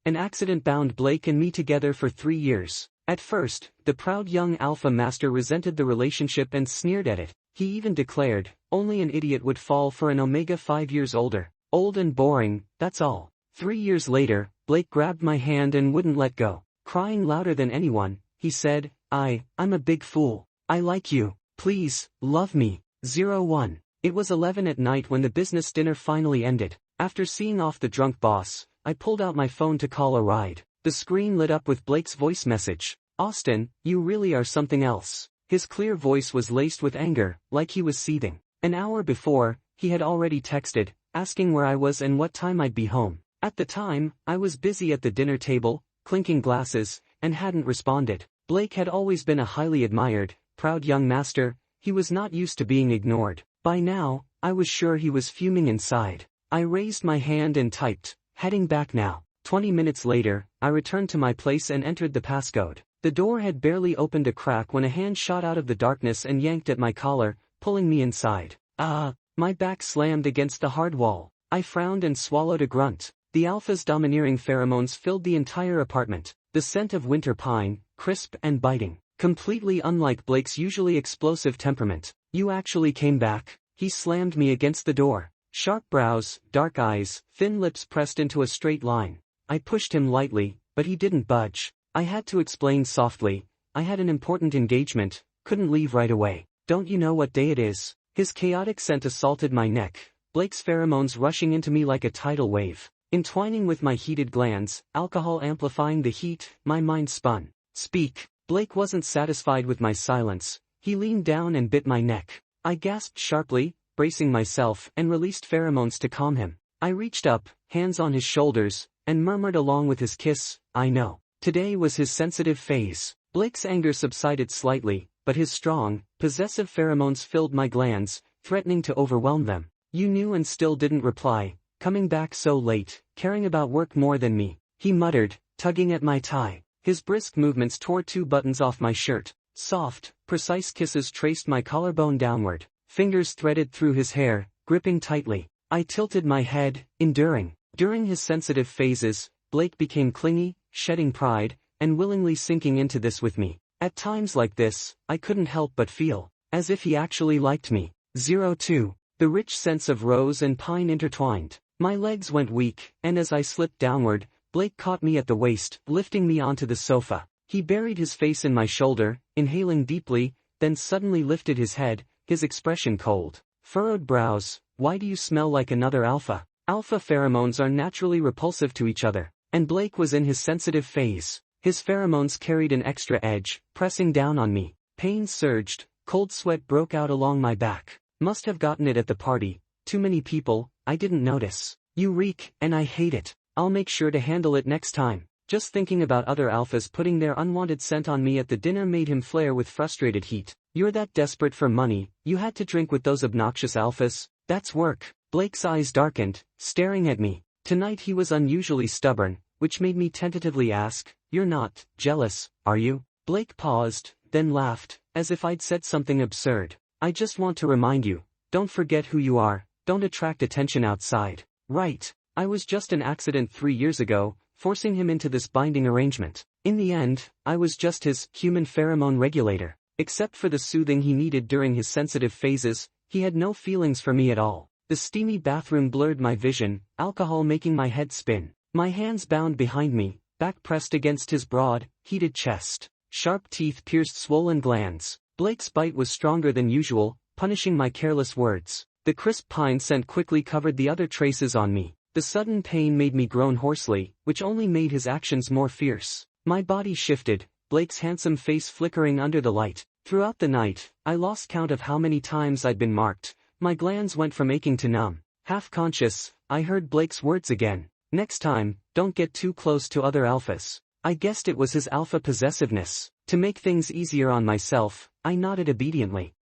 An accident bound Blake and me together for 3 years. At first, the proud young alpha master resented the relationship and sneered at it. He even declared, only an idiot would fall for an Omega 5 years older. Old and boring, that's all. 3 years later, Blake grabbed my hand and wouldn't let go. Crying louder than anyone, he said, I'm a big fool. I like you. Please, love me. 01. It was 11 at night when the business dinner finally ended. After seeing off the drunk boss, I pulled out my phone to call a ride. The screen lit up with Blake's voice message. Austin, you really are something else. His clear voice was laced with anger, like he was seething. An hour before, he had already texted, asking where I was and what time I'd be home. At the time, I was busy at the dinner table, clinking glasses, and hadn't responded. Blake had always been a highly admired, proud young master. He was not used to being ignored. By now, I was sure he was fuming inside. I raised my hand and typed, heading back now. 20 minutes later, I returned to my place and entered the passcode. The door had barely opened a crack when a hand shot out of the darkness and yanked at my collar, pulling me inside. My back slammed against the hard wall. I frowned and swallowed a grunt. The alpha's domineering pheromones filled the entire apartment. The scent of winter pine, crisp and biting. Completely unlike Blake's usually explosive temperament. You actually came back. He slammed me against the door. Sharp brows, dark eyes, thin lips pressed into a straight line. I pushed him lightly, but he didn't budge. I had to explain softly, I had an important engagement, couldn't leave right away. Don't you know what day it is? His chaotic scent assaulted my neck, Blake's pheromones rushing into me like a tidal wave. Entwining with my heated glands, alcohol amplifying the heat, my mind spun. Speak. Blake wasn't satisfied with my silence. He leaned down and bit my neck. I gasped sharply, bracing myself, and released pheromones to calm him. I reached up, hands on his shoulders, and murmured along with his kiss, I know. Today was his sensitive phase. Blake's anger subsided slightly, but his strong, possessive pheromones filled my glands, threatening to overwhelm them. You knew and still didn't reply, coming back so late, caring about work more than me. He muttered, tugging at my tie. His brisk movements tore 2 buttons off my shirt. Soft, precise kisses traced my collarbone downward. Fingers threaded through his hair, gripping tightly. I tilted my head, enduring. During his sensitive phases, Blake became clingy, shedding pride, and willingly sinking into this with me. At times like this, I couldn't help but feel, as if he actually liked me. 02. The rich scents of rose and pine intertwined. My legs went weak, and as I slipped downward, Blake caught me at the waist, lifting me onto the sofa. He buried his face in my shoulder, inhaling deeply, then suddenly lifted his head, his expression cold. Furrowed brows, why do you smell like another alpha? Alpha pheromones are naturally repulsive to each other, and Blake was in his sensitive phase. His pheromones carried an extra edge, pressing down on me. Pain surged, cold sweat broke out along my back. Must have gotten it at the party. Too many people, I didn't notice. You reek, and I hate it. I'll make sure to handle it next time. Just thinking about other alphas putting their unwanted scent on me at the dinner made him flare with frustrated heat. You're that desperate for money, you had to drink with those obnoxious alphas? That's work. Blake's eyes darkened, staring at me. Tonight he was unusually stubborn, which made me tentatively ask, you're not jealous, are you? Blake paused, then laughed, as if I'd said something absurd. I just want to remind you, don't forget who you are, don't attract attention outside. Right. I was just an accident 3 years ago, forcing him into this binding arrangement. In the end, I was just his human pheromone regulator. Except for the soothing he needed during his sensitive phases, he had no feelings for me at all. The steamy bathroom blurred my vision, alcohol making my head spin. My hands bound behind me, back pressed against his broad, heated chest. Sharp teeth pierced swollen glands. Blake's bite was stronger than usual, punishing my careless words. The crisp pine scent quickly covered the other traces on me. The sudden pain made me groan hoarsely, which only made his actions more fierce. My body shifted, Blake's handsome face flickering under the light. Throughout the night, I lost count of how many times I'd been marked. My glands went from aching to numb. Half conscious, I heard Blake's words again. Next time, don't get too close to other alphas. I guessed it was his alpha possessiveness. To make things easier on myself, I nodded obediently.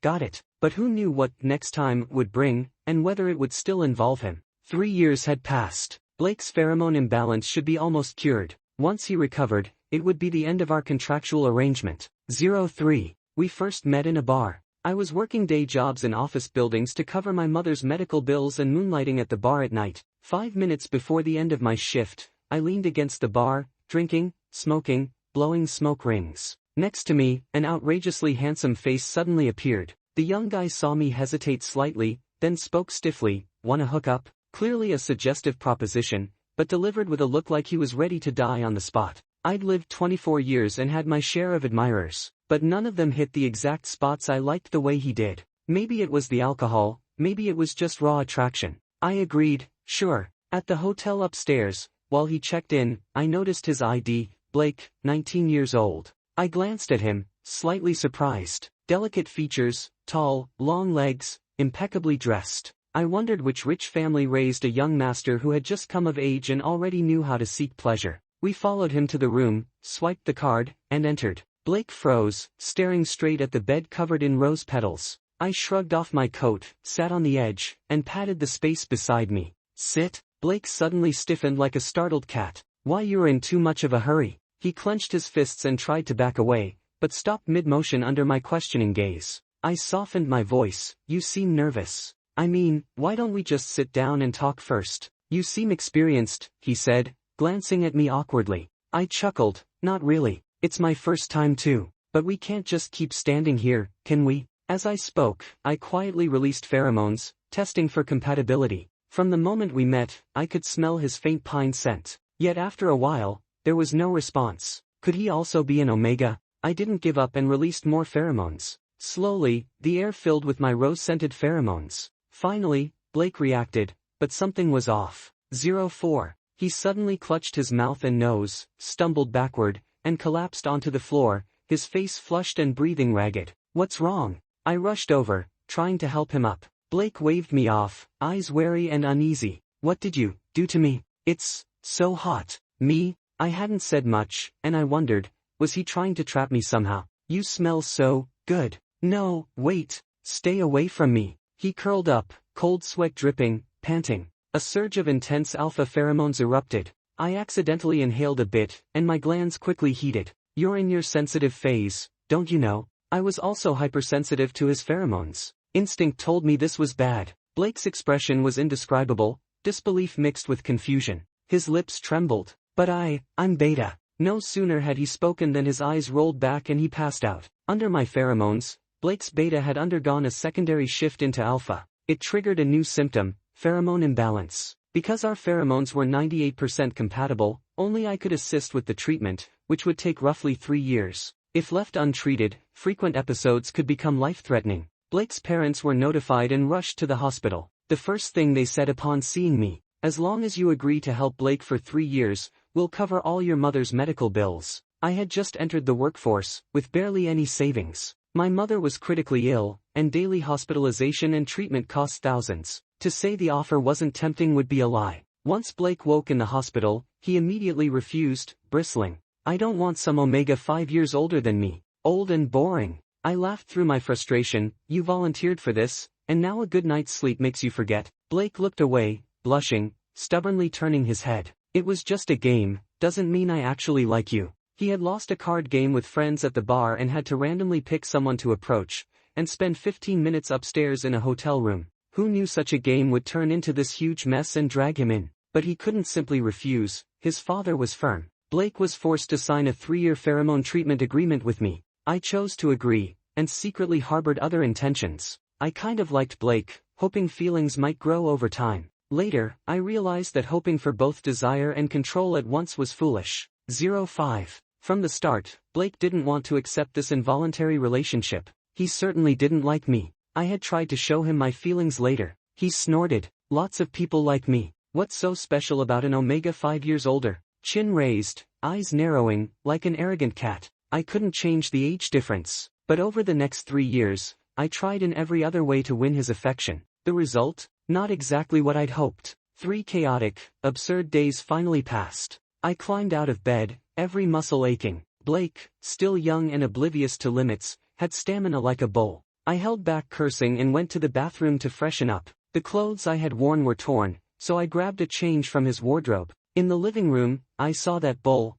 Got it. But who knew what next time would bring, and whether it would still involve him. 3 years had passed. Blake's pheromone imbalance should be almost cured. Once he recovered, it would be the end of our contractual arrangement. 03. We first met in a bar. I was working day jobs in office buildings to cover my mother's medical bills and moonlighting at the bar at night. 5 minutes before the end of my shift, I leaned against the bar, drinking, smoking, blowing smoke rings. Next to me, an outrageously handsome face suddenly appeared. The young guy saw me hesitate slightly, then spoke stiffly. "Wanna hook up?" Clearly a suggestive proposition, but delivered with a look like he was ready to die on the spot. I'd lived 24 years and had my share of admirers, but none of them hit the exact spots I liked the way he did. Maybe it was the alcohol, maybe it was just raw attraction. I agreed, sure. At the hotel upstairs, while he checked in, I noticed his ID, Blake, 19 years old. I glanced at him, slightly surprised. Delicate features, tall, long legs, impeccably dressed. I wondered which rich family raised a young master who had just come of age and already knew how to seek pleasure. We followed him to the room, swiped the card, and entered. Blake froze, staring straight at the bed covered in rose petals. I shrugged off my coat, sat on the edge, and patted the space beside me. "Sit." Blake suddenly stiffened like a startled cat. "Why, you're in too much of a hurry." He clenched his fists and tried to back away, but stopped mid-motion under my questioning gaze. I softened my voice. "You seem nervous. I mean, why don't we just sit down and talk first?" "You seem experienced," he said, glancing at me awkwardly. I chuckled. "Not really. It's my first time too. But we can't just keep standing here, can we?" As I spoke, I quietly released pheromones, testing for compatibility. From the moment we met, I could smell his faint pine scent. Yet after a while, there was no response. Could he also be an Omega? I didn't give up and released more pheromones. Slowly, the air filled with my rose-scented pheromones. Finally, Blake reacted, but something was off. 04. He suddenly clutched his mouth and nose, stumbled backward, and collapsed onto the floor, his face flushed and breathing ragged. "What's wrong?" I rushed over, trying to help him up. Blake waved me off, eyes wary and uneasy. "What did you do to me? It's so hot." Me? I hadn't said much, and I wondered, was he trying to trap me somehow? "You smell so good." "No, wait. Stay away from me." He curled up, cold sweat dripping, panting. A surge of intense alpha pheromones erupted. I accidentally inhaled a bit, and my glands quickly heated. "You're in your sensitive phase, don't you know?" I was also hypersensitive to his pheromones. Instinct told me this was bad. Blake's expression was indescribable, disbelief mixed with confusion. His lips trembled. "But I'm beta." No sooner had he spoken than his eyes rolled back and he passed out. Under my pheromones, Blake's beta had undergone a secondary shift into alpha. It triggered a new symptom, pheromone imbalance. Because our pheromones were 98% compatible, only I could assist with the treatment, which would take roughly 3 years. If left untreated, frequent episodes could become life-threatening. Blake's parents were notified and rushed to the hospital. The first thing they said upon seeing me, "As long as you agree to help Blake for 3 years, we'll cover all your mother's medical bills." I had just entered the workforce, with barely any savings. My mother was critically ill, and daily hospitalization and treatment cost thousands. To say the offer wasn't tempting would be a lie. Once Blake woke in the hospital, he immediately refused, bristling. "I don't want some Omega 5 years older than me. Old and boring." I laughed through my frustration. "You volunteered for this, and now a good night's sleep makes you forget." Blake looked away, blushing, stubbornly turning his head. "It was just a game, doesn't mean I actually like you." He had lost a card game with friends at the bar and had to randomly pick someone to approach, and spend 15 minutes upstairs in a hotel room. Who knew such a game would turn into this huge mess and drag him in? But he couldn't simply refuse. His father was firm. Blake was forced to sign a 3-year pheromone treatment agreement with me. I chose to agree, and secretly harbored other intentions. I kind of liked Blake, hoping feelings might grow over time. Later, I realized that hoping for both desire and control at once was foolish. 05. From the start, Blake didn't want to accept this involuntary relationship. He certainly didn't like me. I had tried to show him my feelings later. He snorted. "Lots of people like me. What's so special about an Omega 5 years older?" Chin raised, eyes narrowing, like an arrogant cat. I couldn't change the age difference. But over the next 3 years, I tried in every other way to win his affection. The result? Not exactly what I'd hoped. 3 chaotic, absurd days finally passed. I climbed out of bed, every muscle aching. Blake, still young and oblivious to limits, had stamina like a bull. I held back cursing and went to the bathroom to freshen up. The clothes I had worn were torn, so I grabbed a change from his wardrobe. In the living room, I saw that bull,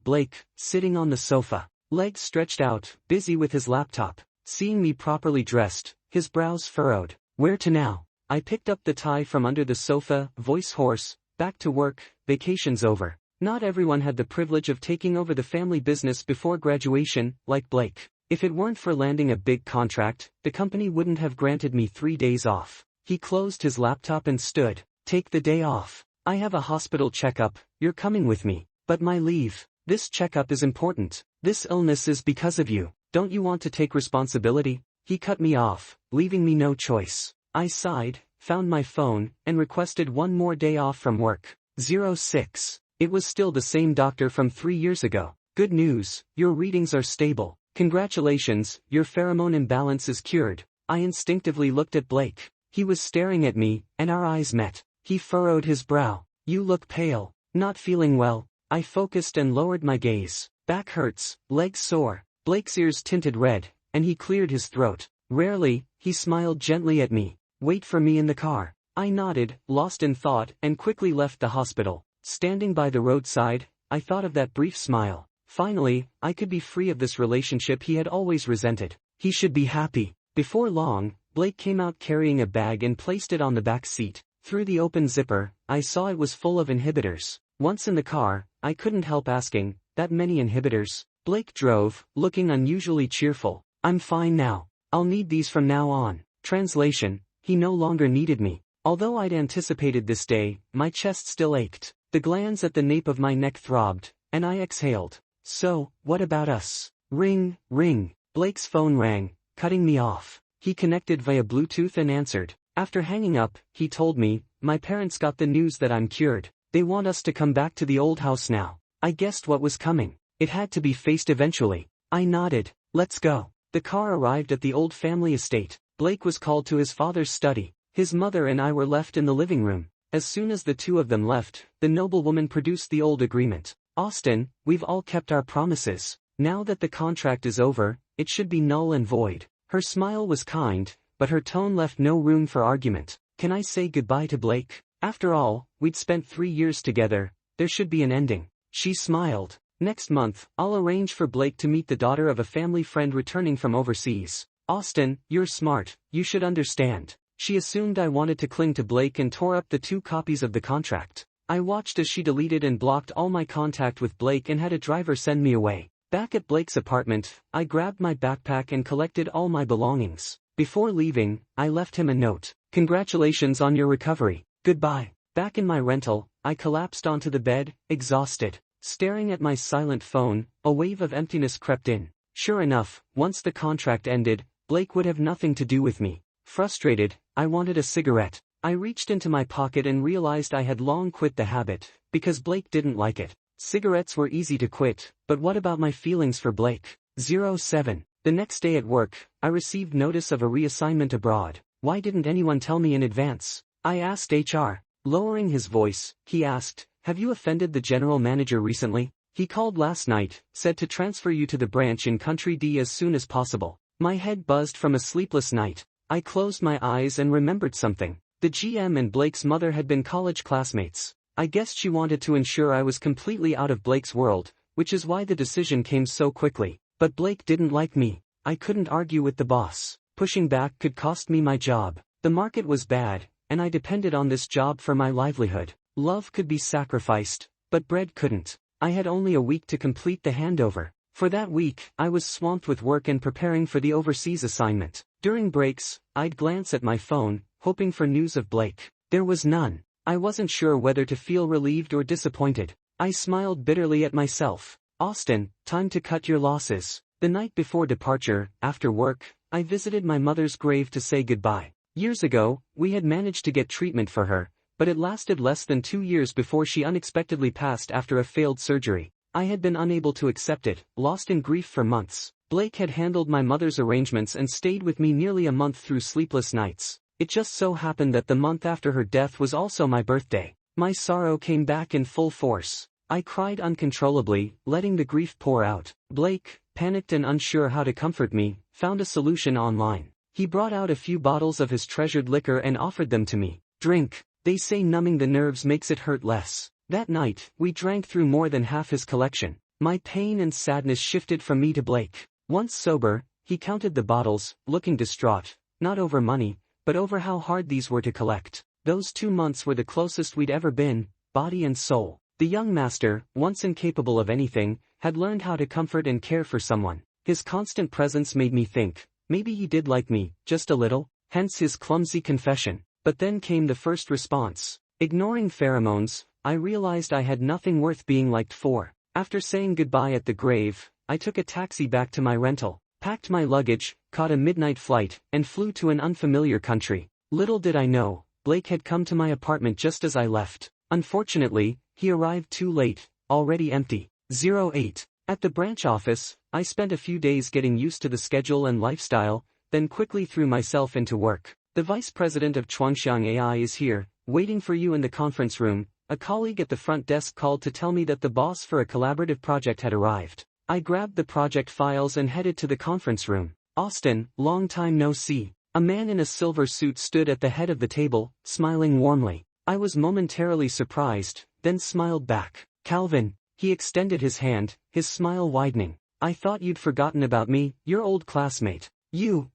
Blake, sitting on the sofa, legs stretched out, busy with his laptop. Seeing me properly dressed, his brows furrowed. "Where to now?" I picked up the tie from under the sofa, voice hoarse. "Back to work, vacation's over. Not everyone had the privilege of taking over the family business before graduation, like Blake. If it weren't for landing a big contract, the company wouldn't have granted me 3 days off. He closed his laptop and stood. Take the day off. I have a hospital checkup, you're coming with me. But my leave. This checkup is important. This illness is because of you. Don't you want to take responsibility? He cut me off, leaving me no choice. I sighed, found my phone, and requested one more day off from work. 06. It was still the same doctor from 3 years ago. Good news, your readings are stable. Congratulations, your pheromone imbalance is cured. I instinctively looked at Blake. He was staring at me, and our eyes met. He furrowed his brow. You look pale. Not feeling well. I focused and lowered my gaze. Back hurts, legs sore. Blake's ears tinted red, and he cleared his throat. Rarely, he smiled gently at me. Wait for me in the car. I nodded, lost in thought, and quickly left the hospital. Standing by the roadside, I thought of that brief smile. Finally, I could be free of this relationship he had always resented. He should be happy. Before long, Blake came out carrying a bag and placed it on the back seat. Through the open zipper, I saw it was full of inhibitors. Once in the car, I couldn't help asking, that many inhibitors? Blake drove, looking unusually cheerful. I'm fine now. I'll need these from now on. Translation, he no longer needed me. Although I'd anticipated this day, my chest still ached. The glands at the nape of my neck throbbed, and I exhaled. So, what about us? Ring, ring. Blake's phone rang, cutting me off. He connected via Bluetooth and answered. After hanging up, he told me, my parents got the news that I'm cured. They want us to come back to the old house now. I guessed what was coming. It had to be faced eventually. I nodded. Let's go. The car arrived at the old family estate. Blake was called to his father's study. His mother and I were left in the living room. As soon as the two of them left, the noblewoman produced the old agreement. Austin, we've all kept our promises. Now that the contract is over, it should be null and void. Her smile was kind, but her tone left no room for argument. Can I say goodbye to Blake? After all, we'd spent 3 years together. There should be an ending. She smiled. Next month, I'll arrange for Blake to meet the daughter of a family friend returning from overseas. Austin, you're smart, you should understand. She assumed I wanted to cling to Blake and tore up the 2 copies of the contract. I watched as she deleted and blocked all my contact with Blake and had a driver send me away. Back at Blake's apartment, I grabbed my backpack and collected all my belongings. Before leaving, I left him a note. Congratulations on your recovery. Goodbye. Back in my rental, I collapsed onto the bed, exhausted. Staring at my silent phone, a wave of emptiness crept in. Sure enough, once the contract ended, Blake would have nothing to do with me. Frustrated, I wanted a cigarette. I reached into my pocket and realized I had long quit the habit, because Blake didn't like it. Cigarettes were easy to quit, but what about my feelings for Blake? 07. The next day at work, I received notice of a reassignment abroad. Why didn't anyone tell me in advance? I asked HR. Lowering his voice, he asked, have you offended the general manager recently? He called last night, said to transfer you to the branch in Country D as soon as possible. My head buzzed from a sleepless night. I closed my eyes and remembered something. The GM and Blake's mother had been college classmates. I guessed she wanted to ensure I was completely out of Blake's world, which is why the decision came so quickly. But Blake didn't like me. I couldn't argue with the boss. Pushing back could cost me my job. The market was bad, and I depended on this job for my livelihood. Love could be sacrificed, but bread couldn't. I had only a week to complete the handover. For that week, I was swamped with work and preparing for the overseas assignment. During breaks, I'd glance at my phone, hoping for news of Blake. There was none. I wasn't sure whether to feel relieved or disappointed. I smiled bitterly at myself. Austin, time to cut your losses. The night before departure, after work, I visited my mother's grave to say goodbye. Years ago, we had managed to get treatment for her, but it lasted less than 2 years before she unexpectedly passed after a failed surgery. I had been unable to accept it, lost in grief for months. Blake had handled my mother's arrangements and stayed with me nearly a month through sleepless nights. It just so happened that the month after her death was also my birthday. My sorrow came back in full force. I cried uncontrollably, letting the grief pour out. Blake, panicked and unsure how to comfort me, found a solution online. He brought out a few bottles of his treasured liquor and offered them to me. Drink. They say numbing the nerves makes it hurt less. That night, we drank through more than half his collection. My pain and sadness shifted from me to Blake. Once sober, he counted the bottles, looking distraught, not over money, but over how hard these were to collect. Those 2 months were the closest we'd ever been, body and soul. The young master, once incapable of anything, had learned how to comfort and care for someone. His constant presence made me think, maybe he did like me, just a little, hence his clumsy confession. But then came the first response. Ignoring pheromones, I realized I had nothing worth being liked for. After saying goodbye at the grave, I took a taxi back to my rental, packed my luggage, caught a midnight flight, and flew to an unfamiliar country. Little did I know, Blake had come to my apartment just as I left. Unfortunately, he arrived too late, already empty. 08. At the branch office, I spent a few days getting used to the schedule and lifestyle, then quickly threw myself into work. The vice president of Chuangxiang AI is here, waiting for you in the conference room. A colleague at the front desk called to tell me that the boss for a collaborative project had arrived. I grabbed the project files and headed to the conference room. Austin, long time no see. A man in a silver suit stood at the head of the table, smiling warmly. I was momentarily surprised, then smiled back. Calvin. He extended his hand, his smile widening. I thought you'd forgotten about me, your old classmate. You.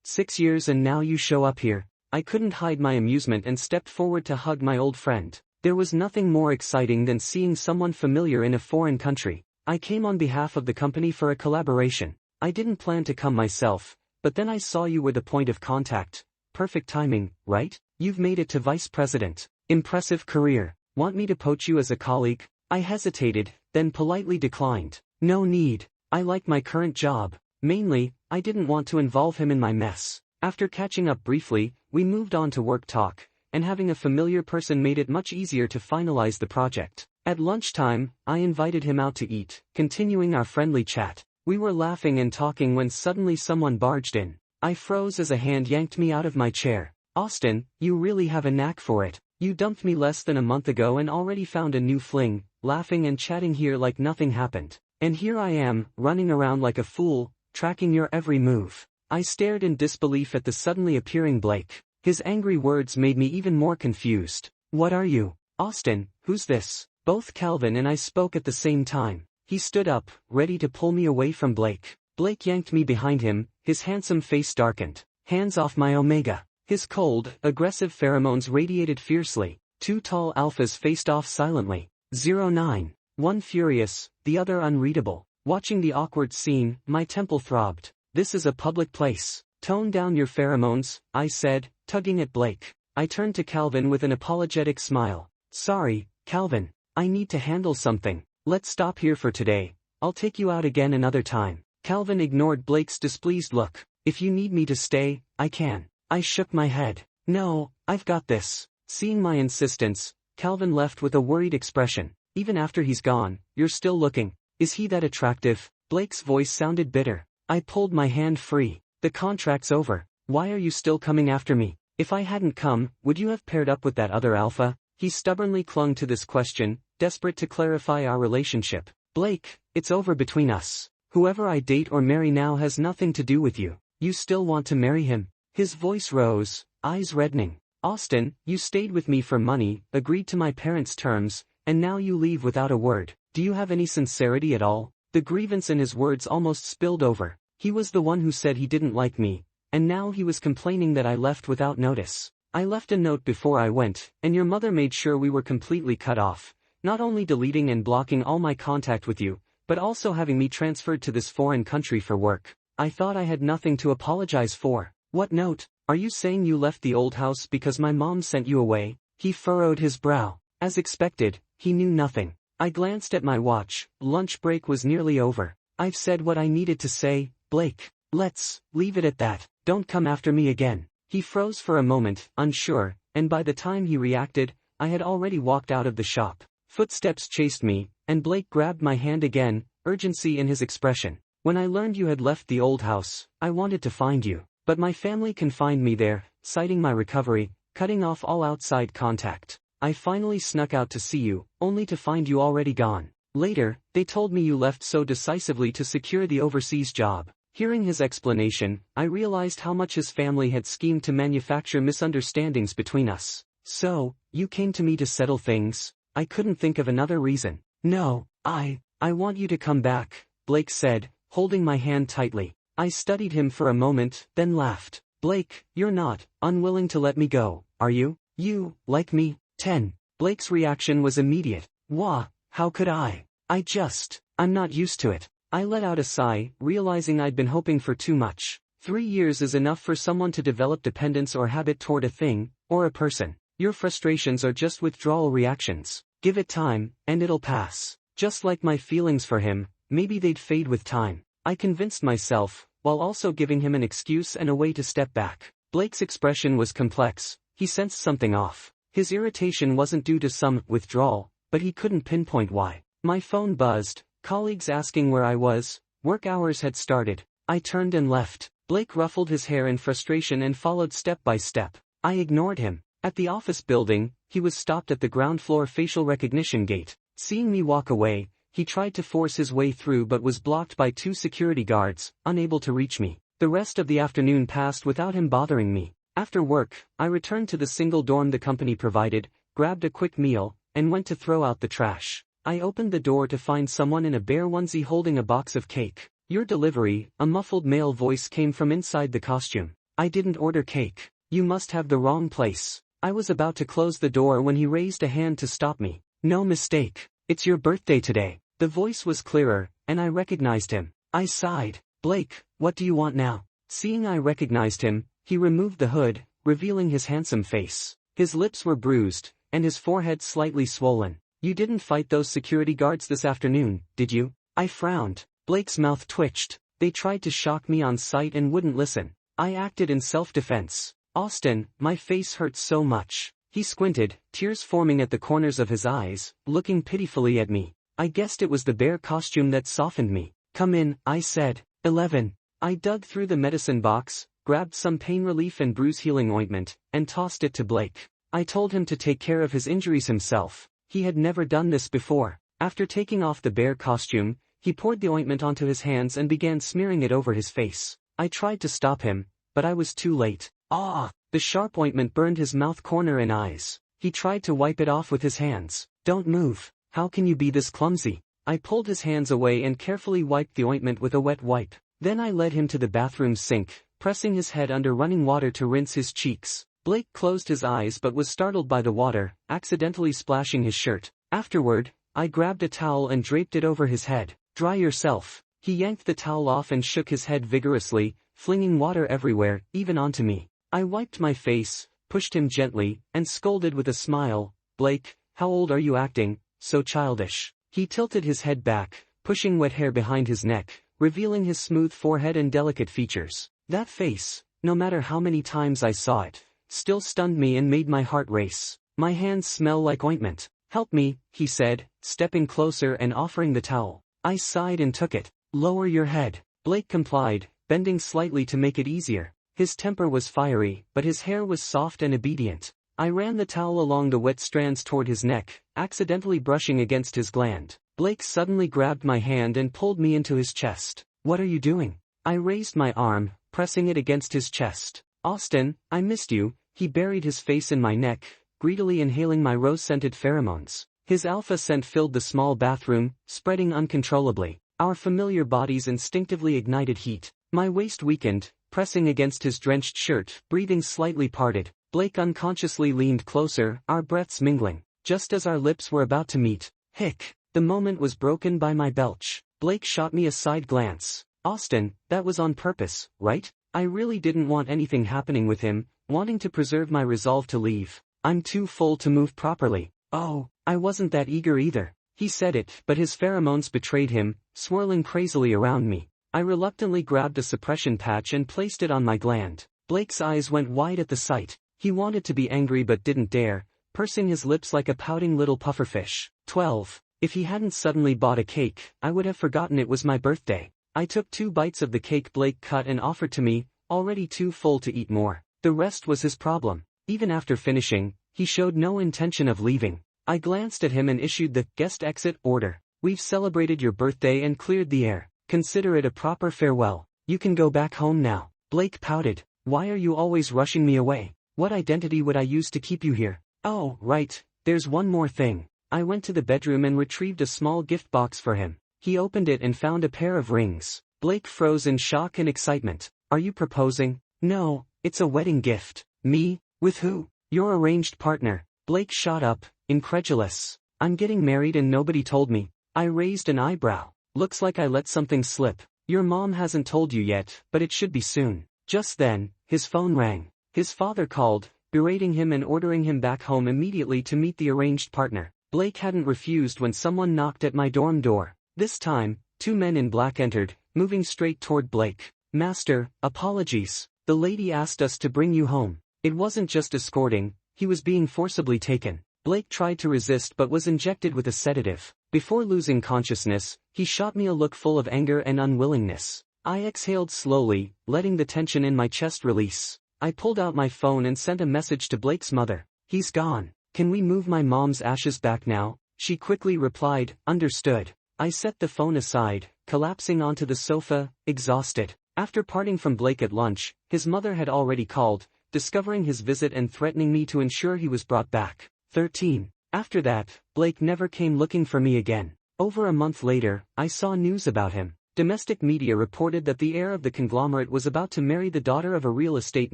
6 years and now you show up here. I couldn't hide my amusement and stepped forward to hug my old friend. There was nothing more exciting than seeing someone familiar in a foreign country. I came on behalf of the company for a collaboration. I didn't plan to come myself, but then I saw you were the point of contact. Perfect timing, right? You've made it to vice president. Impressive career. Want me to poach you as a colleague? I hesitated, then politely declined. No need. I like my current job. Mainly, I didn't want to involve him in my mess. After catching up briefly, we moved on to work talk, and having a familiar person made it much easier to finalize the project. At lunchtime, I invited him out to eat, continuing our friendly chat. We were laughing and talking when suddenly someone barged in. I froze as a hand yanked me out of my chair. Austin, you really have a knack for it. You dumped me less than a month ago and already found a new fling, laughing and chatting here like nothing happened. And here I am, running around like a fool, tracking your every move. I stared in disbelief at the suddenly appearing Blake. His angry words made me even more confused. What are you? Austin, who's this? Both Calvin and I spoke at the same time. He stood up, ready to pull me away from Blake. Blake yanked me behind him, his handsome face darkened. Hands off my Omega. His cold, aggressive pheromones radiated fiercely. Two tall alphas faced off silently. 09. One furious, the other unreadable. Watching the awkward scene, my temple throbbed. This is a public place. Tone down your pheromones, I said, tugging at Blake. I turned to Calvin with an apologetic smile. Sorry, Calvin. I need to handle something. Let's stop here for today. I'll take you out again another time. Calvin ignored Blake's displeased look. If you need me to stay, I can. I shook my head. No, I've got this. Seeing my insistence, Calvin left with a worried expression. Even after he's gone, you're still looking. Is he that attractive? Blake's voice sounded bitter. I pulled my hand free. The contract's over. Why are you still coming after me? If I hadn't come, would you have paired up with that other alpha? He stubbornly clung to this question, desperate to clarify our relationship. Blake, it's over between us. Whoever I date or marry now has nothing to do with you. You still want to marry him? His voice rose, eyes reddening. Austin, you stayed with me for money, agreed to my parents' terms, and now you leave without a word. Do you have any sincerity at all? The grievance in his words almost spilled over. He was the one who said he didn't like me, and now he was complaining that I left without notice. I left a note before I went, and your mother made sure we were completely cut off, not only deleting and blocking all my contact with you, but also having me transferred to this foreign country for work. I thought I had nothing to apologize for. What note? Are you saying you left the old house because my mom sent you away? He furrowed his brow. As expected, he knew nothing. I glanced at my watch. Lunch break was nearly over. I've said what I needed to say, Blake. Let's leave it at that. Don't come after me again. He froze for a moment, unsure, and by the time he reacted, I had already walked out of the shop. Footsteps chased me, and Blake grabbed my hand again, urgency in his expression. When I learned you had left the old house, I wanted to find you. But my family confined me there, citing my recovery, cutting off all outside contact. I finally snuck out to see you, only to find you already gone. Later, they told me you left so decisively to secure the overseas job. Hearing his explanation, I realized how much his family had schemed to manufacture misunderstandings between us. So, you came to me to settle things? I couldn't think of another reason. No, I want you to come back, Blake said, holding my hand tightly. I studied him for a moment, then laughed. Blake, you're not unwilling to let me go, are you? You, like me. 10. Blake's reaction was immediate. Wah, how could I? I'm not used to it. I let out a sigh, realizing I'd been hoping for too much. 3 years is enough for someone to develop dependence or habit toward a thing, or a person. Your frustrations are just withdrawal reactions. Give it time, and it'll pass. Just like my feelings for him, maybe they'd fade with time. I convinced myself, while also giving him an excuse and a way to step back. Blake's expression was complex. He sensed something off. His irritation wasn't due to some withdrawal, but he couldn't pinpoint why. My phone buzzed, colleagues asking where I was. Work hours had started. I turned and left. Blake ruffled his hair in frustration and followed step by step. I ignored him. At the office building, he was stopped at the ground floor facial recognition gate. Seeing me walk away, he tried to force his way through but was blocked by 2 security guards, unable to reach me. The rest of the afternoon passed without him bothering me. After work, I returned to the single dorm the company provided, grabbed a quick meal, and went to throw out the trash. I opened the door to find someone in a bare onesie holding a box of cake. Your delivery, a muffled male voice came from inside the costume. I didn't order cake. You must have the wrong place. I was about to close the door when he raised a hand to stop me. No mistake. It's your birthday today. The voice was clearer, and I recognized him. I sighed. Blake, what do you want now? Seeing I recognized him, he removed the hood, revealing his handsome face. His lips were bruised, and his forehead slightly swollen. You didn't fight those security guards this afternoon, did you? I frowned. Blake's mouth twitched. They tried to shock me on sight and wouldn't listen. I acted in self-defense. Austin, my face hurts so much. He squinted, tears forming at the corners of his eyes, looking pitifully at me. I guessed it was the bear costume that softened me. Come in, I said. 11. I dug through the medicine box, grabbed some pain relief and bruise healing ointment, and tossed it to Blake. I told him to take care of his injuries himself. He had never done this before. After taking off the bear costume, he poured the ointment onto his hands and began smearing it over his face. I tried to stop him, but I was too late. Ah! The sharp ointment burned his mouth corner and eyes. He tried to wipe it off with his hands. Don't move. How can you be this clumsy? I pulled his hands away and carefully wiped the ointment with a wet wipe. Then I led him to the bathroom sink, pressing his head under running water to rinse his cheeks. Blake closed his eyes but was startled by the water, accidentally splashing his shirt. Afterward, I grabbed a towel and draped it over his head. Dry yourself. He yanked the towel off and shook his head vigorously, flinging water everywhere, even onto me. I wiped my face, pushed him gently, and scolded with a smile. Blake, how old are you acting, so childish? He tilted his head back, pushing wet hair behind his neck, revealing his smooth forehead and delicate features. That face, no matter how many times I saw it, still stunned me and made my heart race. My hands smell like ointment. Help me, he said, stepping closer and offering the towel. I sighed and took it. Lower your head. Blake complied, bending slightly to make it easier. His temper was fiery, but his hair was soft and obedient. I ran the towel along the wet strands toward his neck, accidentally brushing against his gland. Blake suddenly grabbed my hand and pulled me into his chest. What are you doing? I raised my arm, pressing it against his chest. Austin, I missed you. He buried his face in my neck, greedily inhaling my rose-scented pheromones. His alpha scent filled the small bathroom, spreading uncontrollably. Our familiar bodies instinctively ignited heat. My waist weakened, pressing against his drenched shirt, breathing slightly parted. Blake unconsciously leaned closer, our breaths mingling. Just as our lips were about to meet, hic! The moment was broken by my belch. Blake shot me a side glance. Austin, that was on purpose, right? I really didn't want anything happening with him, wanting to preserve my resolve to leave. I'm too full to move properly. Oh, I wasn't that eager either. He said it, but his pheromones betrayed him, swirling crazily around me. I reluctantly grabbed a suppression patch and placed it on my gland. Blake's eyes went wide at the sight. He wanted to be angry but didn't dare, pursing his lips like a pouting little pufferfish. 12. If he hadn't suddenly bought a cake, I would have forgotten it was my birthday. I took 2 bites of the cake Blake cut and offered to me, already too full to eat more. The rest was his problem. Even after finishing, he showed no intention of leaving. I glanced at him and issued the guest exit order. We've celebrated your birthday and cleared the air. Consider it a proper farewell. You can go back home now. Blake pouted. Why are you always rushing me away? What identity would I use to keep you here? Oh, right, there's one more thing. I went to the bedroom and retrieved a small gift box for him. He opened it and found a pair of rings. Blake froze in shock and excitement. Are you proposing? No, it's a wedding gift. Me? With who? Your arranged partner. Blake shot up, incredulous. I'm getting married and nobody told me. I raised an eyebrow. Looks like I let something slip. Your mom hasn't told you yet, but it should be soon. Just then, his phone rang. His father called, berating him and ordering him back home immediately to meet the arranged partner. Blake hadn't refused when someone knocked at my dorm door. This time, 2 men in black entered, moving straight toward Blake. Master, apologies. The lady asked us to bring you home. It wasn't just escorting, he was being forcibly taken. Blake tried to resist but was injected with a sedative. Before losing consciousness, he shot me a look full of anger and unwillingness. I exhaled slowly, letting the tension in my chest release. I pulled out my phone and sent a message to Blake's mother. He's gone. Can we move my mom's ashes back now? She quickly replied, understood. I set the phone aside, collapsing onto the sofa, exhausted. After parting from Blake at lunch, his mother had already called, discovering his visit and threatening me to ensure he was brought back. 13. After that, Blake never came looking for me again. Over a month later, I saw news about him. Domestic media reported that the heir of the conglomerate was about to marry the daughter of a real estate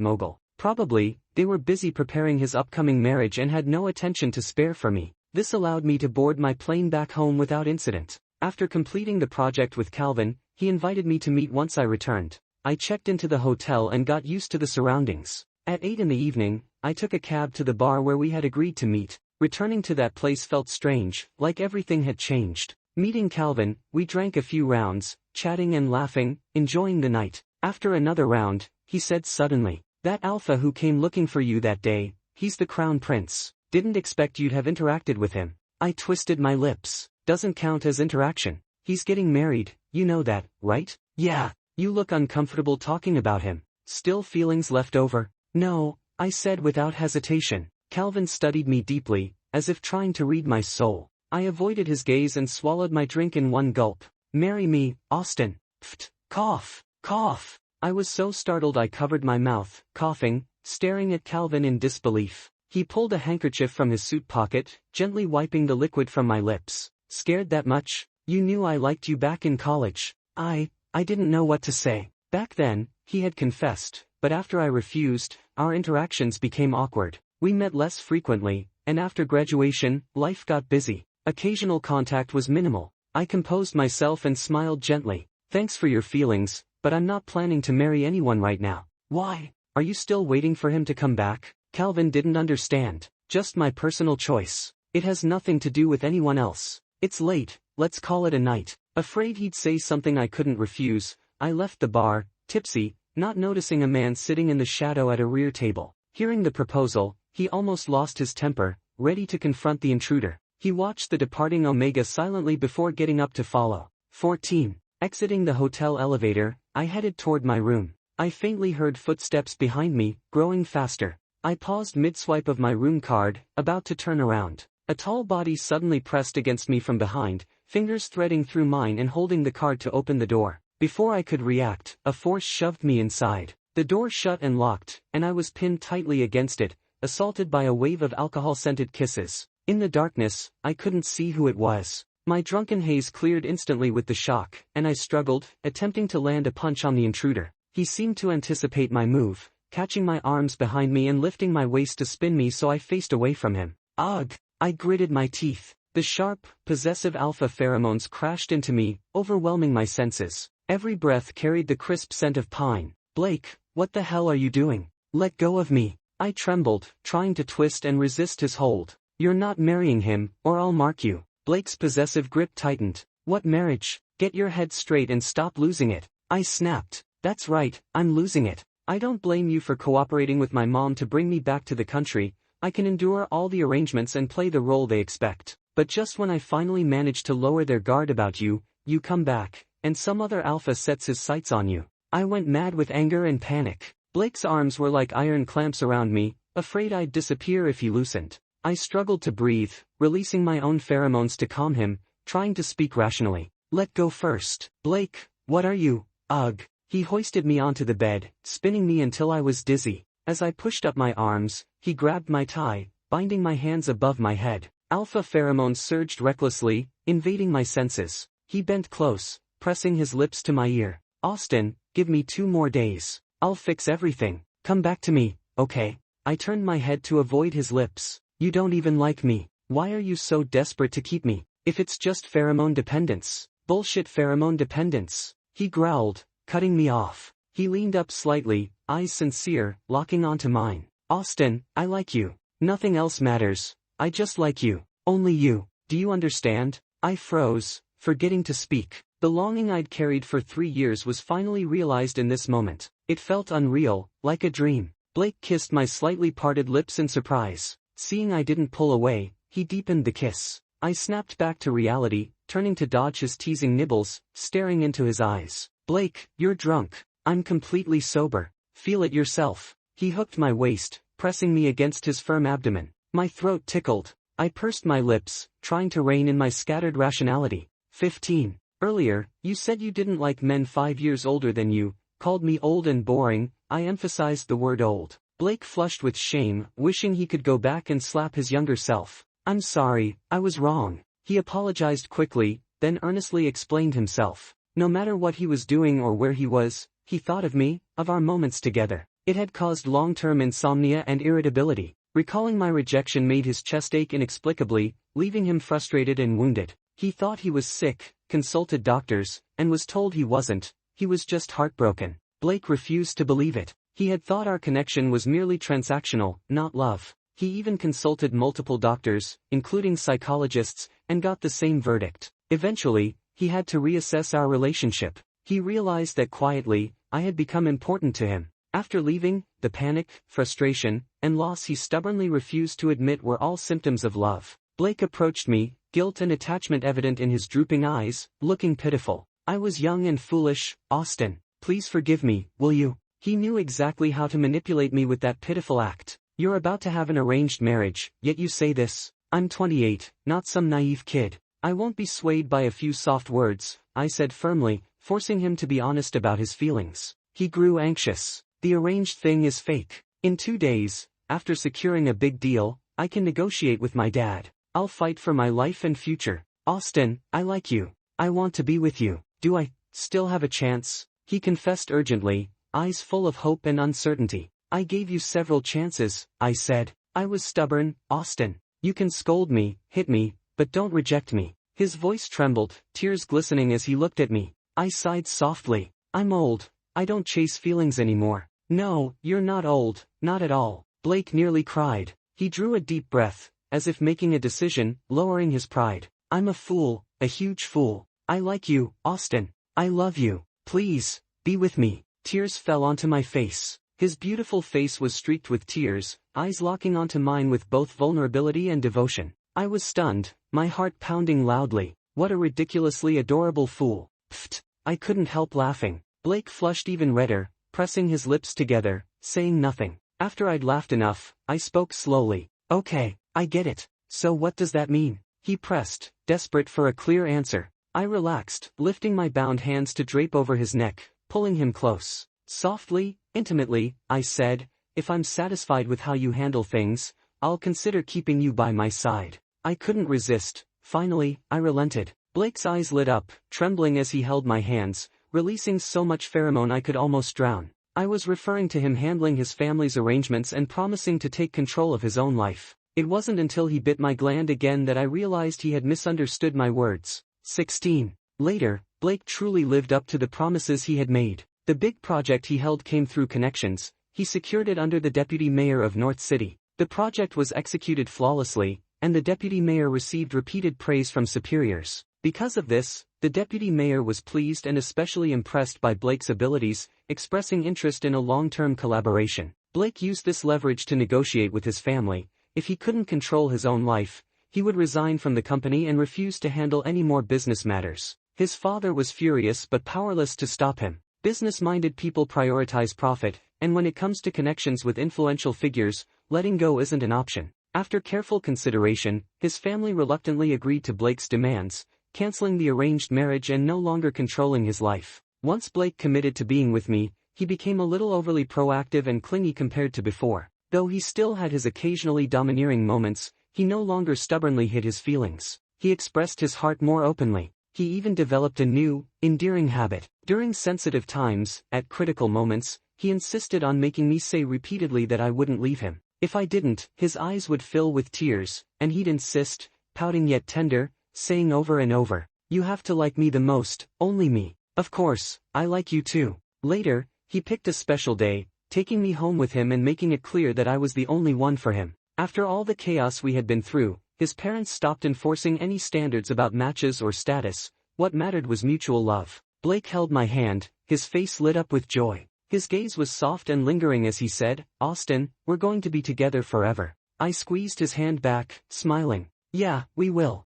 mogul. Probably, they were busy preparing his upcoming marriage and had no attention to spare for me. This allowed me to board my plane back home without incident. After completing the project with Calvin, he invited me to meet once I returned. I checked into the hotel and got used to the surroundings. At 8 in the evening, I took a cab to the bar where we had agreed to meet. Returning to that place felt strange, like everything had changed. Meeting Calvin, we drank a few rounds, chatting and laughing, enjoying the night. After another round, he said suddenly, that alpha who came looking for you that day, he's the crown prince. Didn't expect you'd have interacted with him. I twisted my lips. Doesn't count as interaction. He's getting married, you know that, right? Yeah. You look uncomfortable talking about him. Still feelings left over? No, I said without hesitation. Calvin studied me deeply, as if trying to read my soul. I avoided his gaze and swallowed my drink in one gulp. Marry me, Austin. Pft, cough, cough. I was so startled I covered my mouth, coughing, staring at Calvin in disbelief. He pulled a handkerchief from his suit pocket, gently wiping the liquid from my lips. Scared that much? You knew I liked you back in college. I didn't know what to say. Back then, he had confessed, but after I refused, our interactions became awkward. We met less frequently, and after graduation, life got busy. Occasional contact was minimal. I composed myself and smiled gently. Thanks for your feelings, but I'm not planning to marry anyone right now. Why? Are you still waiting for him to come back? Calvin didn't understand. Just my personal choice. It has nothing to do with anyone else. It's late, let's call it a night. Afraid he'd say something I couldn't refuse, I left the bar, tipsy, not noticing a man sitting in the shadow at a rear table. Hearing the proposal, he almost lost his temper, ready to confront the intruder. He watched the departing Omega silently before getting up to follow. 14. Exiting the hotel elevator, I headed toward my room. I faintly heard footsteps behind me, growing faster. I paused mid-swipe of my room card, about to turn around. A tall body suddenly pressed against me from behind, fingers threading through mine and holding the card to open the door. Before I could react, a force shoved me inside. The door shut and locked, and I was pinned tightly against it, assaulted by a wave of alcohol-scented kisses. In the darkness, I couldn't see who it was. My drunken haze cleared instantly with the shock, and I struggled, attempting to land a punch on the intruder. He seemed to anticipate my move, catching my arms behind me and lifting my waist to spin me so I faced away from him. Ugh! I gritted my teeth. The sharp, possessive alpha pheromones crashed into me, overwhelming my senses. Every breath carried the crisp scent of pine. Blake, what the hell are you doing? Let go of me. I trembled, trying to twist and resist his hold. You're not marrying him, or I'll mark you. Blake's possessive grip tightened. What marriage? Get your head straight and stop losing it. I snapped. That's right, I'm losing it. I don't blame you for cooperating with my mom to bring me back to the country. I can endure all the arrangements and play the role they expect. But just when I finally manage to lower their guard about you, you come back, and some other alpha sets his sights on you. I went mad with anger and panic. Blake's arms were like iron clamps around me, afraid I'd disappear if he loosened. I struggled to breathe, releasing my own pheromones to calm him, trying to speak rationally. Let go first. Blake, what are you? Ugh. He hoisted me onto the bed, spinning me until I was dizzy. As I pushed up my arms, he grabbed my tie, binding my hands above my head. Alpha pheromones surged recklessly, invading my senses. He bent close, pressing his lips to my ear. Austin, give me 2 more days. I'll fix everything. Come back to me, okay? I turned my head to avoid his lips. You don't even like me. Why are you so desperate to keep me? If it's just pheromone dependence. Bullshit pheromone dependence. He growled, cutting me off. He leaned up slightly, eyes sincere, locking onto mine. Austin, I like you. Nothing else matters. I just like you. Only you. Do you understand? I froze, forgetting to speak. The longing I'd carried for 3 years was finally realized in this moment. It felt unreal, like a dream. Blake kissed my slightly parted lips in surprise. Seeing I didn't pull away, he deepened the kiss. I snapped back to reality, turning to dodge his teasing nibbles, staring into his eyes. Blake, you're drunk. I'm completely sober. Feel it yourself. He hooked my waist, pressing me against his firm abdomen. My throat tickled. I pursed my lips, trying to rein in my scattered rationality. 15. Earlier, you said you didn't like men 5 years older than you, called me old and boring. I emphasized the word old. Blake flushed with shame, wishing he could go back and slap his younger self. I'm sorry, I was wrong. He apologized quickly, then earnestly explained himself. No matter what he was doing or where he was, he thought of me, of our moments together. It had caused long-term insomnia and irritability. Recalling my rejection made his chest ache inexplicably, leaving him frustrated and wounded. He thought he was sick, consulted doctors, and was told he wasn't. He was just heartbroken. Blake refused to believe it. He had thought our connection was merely transactional, not love. He even consulted multiple doctors, including psychologists, and got the same verdict. Eventually, he had to reassess our relationship. He realized that quietly, I had become important to him. After leaving, the panic, frustration, and loss he stubbornly refused to admit were all symptoms of love. Blake approached me, guilt and attachment evident in his drooping eyes, looking pitiful. I was young and foolish, Austin. Please forgive me, will you? He knew exactly how to manipulate me with that pitiful act. You're about to have an arranged marriage, yet you say this. I'm 28, not some naive kid. I won't be swayed by a few soft words, I said firmly, forcing him to be honest about his feelings. He grew anxious. The arranged thing is fake. In 2 days, after securing a big deal, I can negotiate with my dad. I'll fight for my life and future. Austin, I like you. I want to be with you. Do I still have a chance? He confessed urgently, eyes full of hope and uncertainty. I gave you several chances, I said. I was stubborn, Austin. You can scold me, hit me, but don't reject me. His voice trembled, tears glistening as he looked at me. I sighed softly. I'm old. I don't chase feelings anymore. No, you're not old, not at all. Blake nearly cried. He drew a deep breath, as if making a decision, lowering his pride. I'm a fool, a huge fool. I like you, Austin. I love you. Please, be with me. Tears fell onto my face. His beautiful face was streaked with tears, eyes locking onto mine with both vulnerability and devotion. I was stunned, my heart pounding loudly. What a ridiculously adorable fool. Pfft. I couldn't help laughing. Blake flushed even redder, pressing his lips together, saying nothing. After I'd laughed enough, I spoke slowly. Okay, I get it. So what does that mean? He pressed, desperate for a clear answer. I relaxed, lifting my bound hands to drape over his neck, pulling him close. Softly, intimately, I said, if I'm satisfied with how you handle things, I'll consider keeping you by my side. I couldn't resist. Finally, I relented. Blake's eyes lit up, trembling as he held my hands, releasing so much pheromone I could almost drown. I was referring to him handling his family's arrangements and promising to take control of his own life. It wasn't until he bit my gland again that I realized he had misunderstood my words. 16. Later, Blake truly lived up to the promises he had made. The big project he held came through connections. He secured it under the deputy mayor of North City. The project was executed flawlessly, and the deputy mayor received repeated praise from superiors. Because of this, the deputy mayor was pleased and especially impressed by Blake's abilities, expressing interest in a long-term collaboration. Blake used this leverage to negotiate with his family. If he couldn't control his own life, he would resign from the company and refuse to handle any more business matters. His father was furious but powerless to stop him. Business-minded people prioritize profit, and when it comes to connections with influential figures, letting go isn't an option. After careful consideration, his family reluctantly agreed to Blake's demands, canceling the arranged marriage and no longer controlling his life. Once Blake committed to being with me, he became a little overly proactive and clingy compared to before. Though he still had his occasionally domineering moments, he no longer stubbornly hid his feelings. He expressed his heart more openly. He even developed a new, endearing habit. During sensitive times, at critical moments, he insisted on making me say repeatedly that I wouldn't leave him. If I didn't, his eyes would fill with tears, and he'd insist, pouting yet tender, saying over and over, "You have to like me the most, only me." Of course, I like you too. Later, he picked a special day, taking me home with him and making it clear that I was the only one for him. After all the chaos we had been through, his parents stopped enforcing any standards about matches or status. What mattered was mutual love. Blake held my hand, his face lit up with joy. His gaze was soft and lingering as he said, "Austin, we're going to be together forever." I squeezed his hand back, smiling. "Yeah, we will."